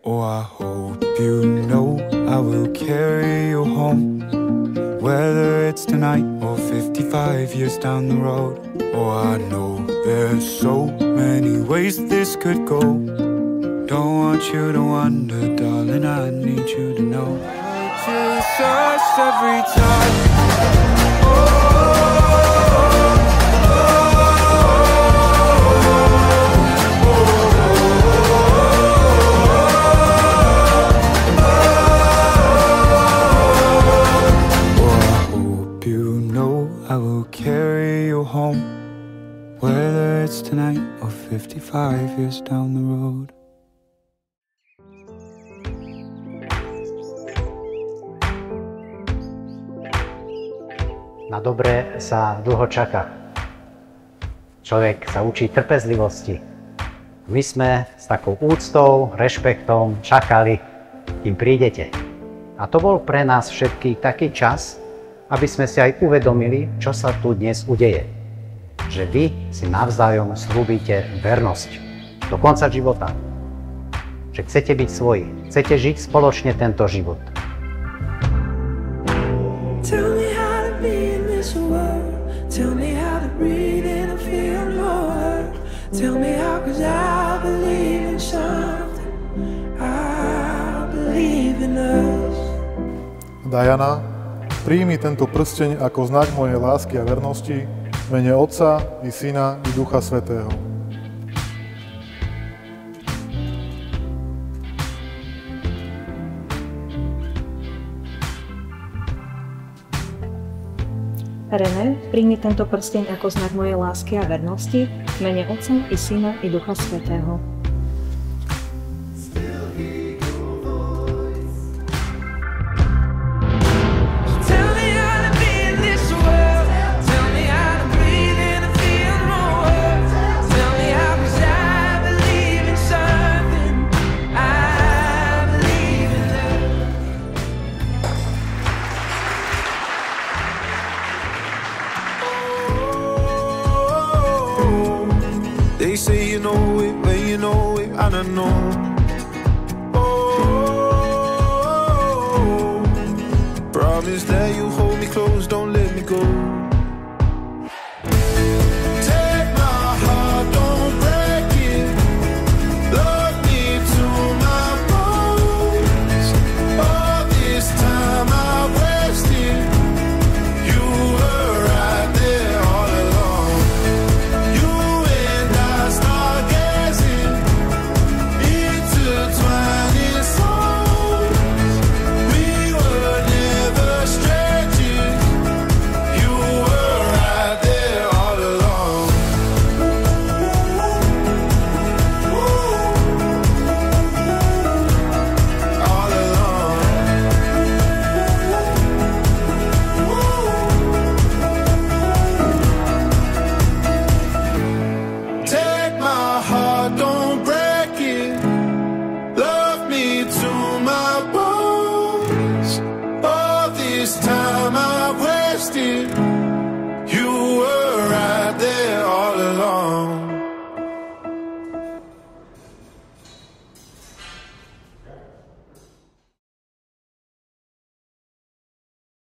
Oh, I hope you know I will carry you home, whether it's tonight or 55 years down the road. Oh, I know there's so many ways this could go. Don't want you to wonder, darling, I need you to know I choose us every time. I will carry you home, whether it's tonight or 55 years down the road. Na dobré sa dlho čaká. Človek sa učí trpezlivosti. My sme s takou úctou, rešpektom čakali, kým prídete. A to bol pre nás všetkých taký čas, aby sme si aj uvedomili, čo sa tu dnes udeje. Že vy si navzájom slúbite vernosť do konca života. Že chcete byť svoji, chcete žiť spoločne tento život. Tell me how to be in this world. Tell me how to breathe and feel no hurt. Tell me how, 'cause I believe in something. I believe in us. Diana, príjmi tento prsteň ako znak mojej lásky a vernosti v mene Otca i Syna i Ducha Svätého. René, príjmi tento prsteň ako znak mojej lásky a vernosti v mene Otca i Syna i Ducha Svätého. They say you know it, but you know it, and I know. Oh, promise that you hold me close, don't let me go.